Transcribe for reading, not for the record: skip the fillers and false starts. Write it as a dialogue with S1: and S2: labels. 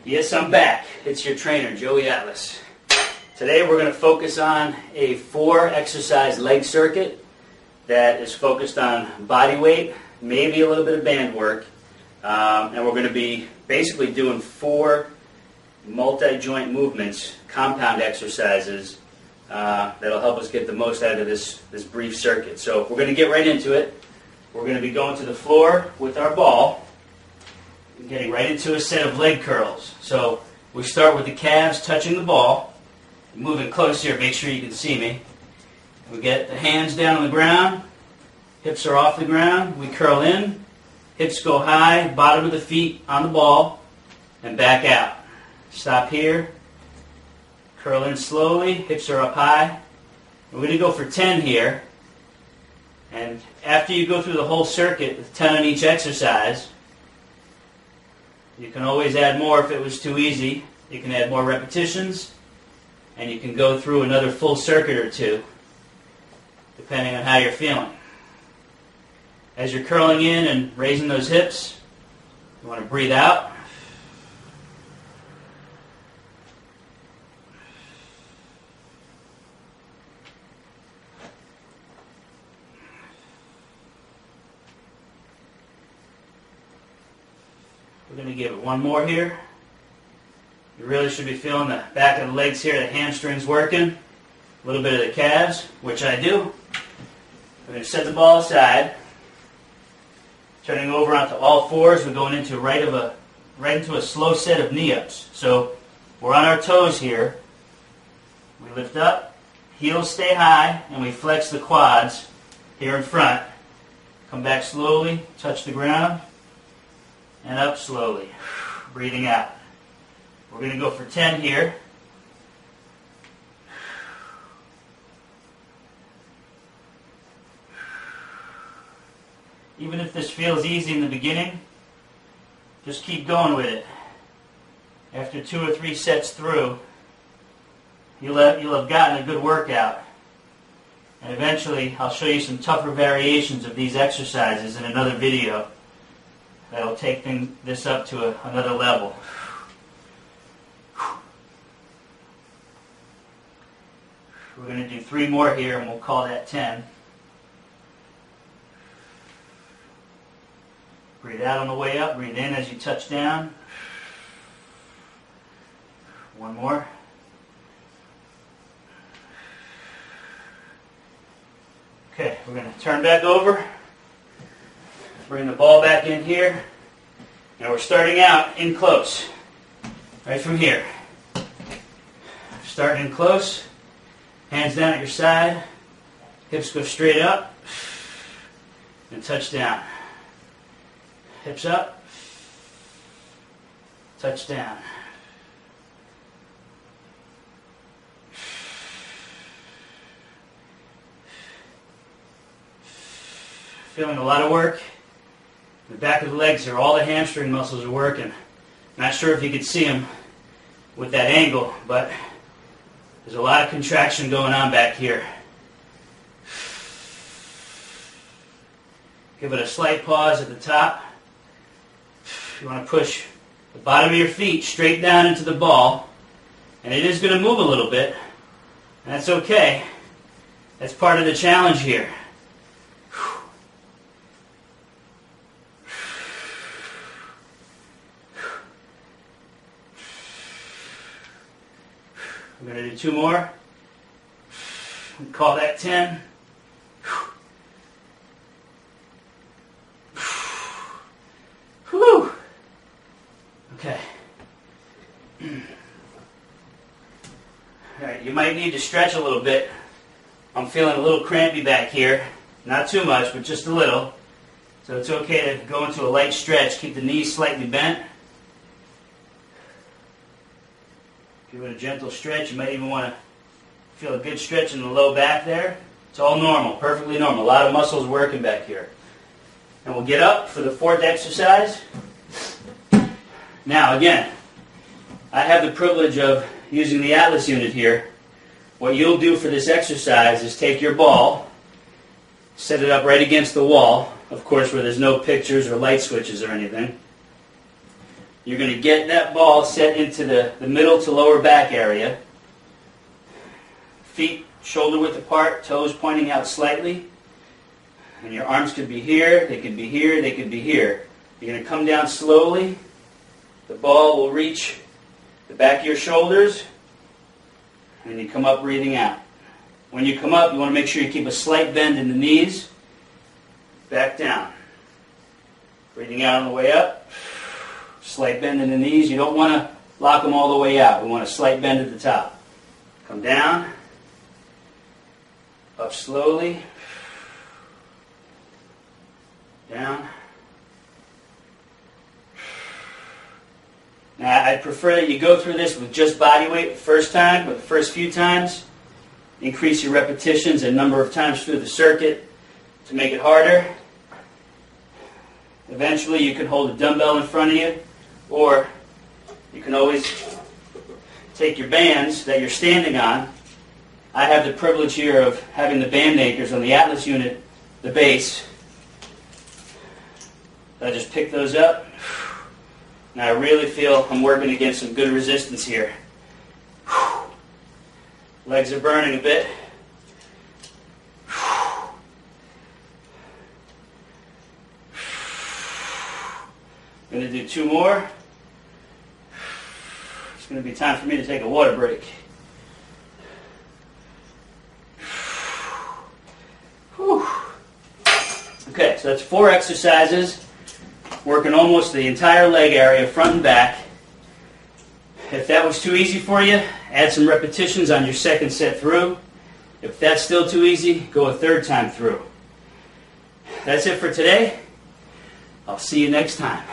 S1: Yes, I'm back. It's your trainer, Joey Atlas. Today we're going to focus on a 4-exercise leg circuit that is focused on body weight, maybe a little bit of band work, and we're going to be basically doing 4 multi-joint movements, compound exercises, that'll help us get the most out of this brief circuit. So we're going to get right into it. We're going to be going to the floor with our ball, getting right into a set of leg curls. So we start with the calves touching the ball. Moving close here, make sure you can see me. We get the hands down on the ground, hips are off the ground, we curl in, hips go high, bottom of the feet on the ball, and back out. Stop here, curl in slowly, hips are up high. We're going to go for 10 here, and after you go through the whole circuit with 10 on each exercise, you can always add more if it was too easy. You can add more repetitions, and you can go through another full circuit or two, depending on how you're feeling. As you're curling in and raising those hips, you want to breathe out. We're going to give it one more here. You really should be feeling the back of the legs here, the hamstrings working, a little bit of the calves, which I do. We're going to set the ball aside, turning over onto all fours. We're going into right into a slow set of knee-ups. So we're on our toes here. We lift up, heels stay high, and we flex the quads here in front. Come back slowly, touch the ground, and up slowly, breathing out. We're going to go for 10 here. Even if this feels easy in the beginning, just keep going with it. After 2 or 3 sets through, you'll have gotten a good workout. And eventually, I'll show you some tougher variations of these exercises in another video that'll take this up to another level. We're going to do 3 more here, and we'll call that 10. Breathe out on the way up. Breathe in as you touch down. One more. Okay, we're going to turn back over. Bring the ball back in here. Now we're starting out in close. Right from here. Starting in close. Hands down at your side. Hips go straight up. And touch down. Hips up. Touch down. Feeling a lot of work. The back of the legs here, all the hamstring muscles are working. Not sure if you can see them with that angle, but there's a lot of contraction going on back here. Give it a slight pause at the top. You want to push the bottom of your feet straight down into the ball, and it is going to move a little bit, and that's okay. That's part of the challenge here. We're going to do 2 more. We call that 10. Whew. Okay. All right, you might need to stretch a little bit. I'm feeling a little crampy back here. Not too much, but just a little. So it's okay to go into a light stretch. Keep the knees slightly bent. Give it a gentle stretch. You might even want to feel a good stretch in the low back there. It's all normal, perfectly normal. A lot of muscles working back here. And we'll get up for the 4th exercise. Now again, I have the privilege of using the Atlas unit here. What you'll do for this exercise is take your ball, set it up right against the wall, of course where there's no pictures or light switches or anything. You're going to get that ball set into the middle to lower back area. Feet shoulder width apart, toes pointing out slightly. And your arms could be here, they could be here, they could be here. You're going to come down slowly. The ball will reach the back of your shoulders. And you come up breathing out. When you come up, you want to make sure you keep a slight bend in the knees. Back down. Breathing out on the way up. Slight bend in the knees. You don't want to lock them all the way out. We want a slight bend at the top. Come down. Up slowly. Down. Now, I prefer that you go through this with just body weight the first time, but the first few times, increase your repetitions a number of times through the circuit to make it harder. Eventually, you can hold a dumbbell in front of you, or you can always take your bands that you're standing on. I have the privilege here of having the band anchors on the Atlas unit, the base. I just pick those up. Now I really feel I'm working against some good resistance here. Legs are burning a bit. I'm going to do 2 more. It's going to be time for me to take a water break. Whew. Okay, so that's 4 exercises, working almost the entire leg area, front and back. If that was too easy for you, add some repetitions on your second set through. If that's still too easy, go a 3rd time through. That's it for today. I'll see you next time.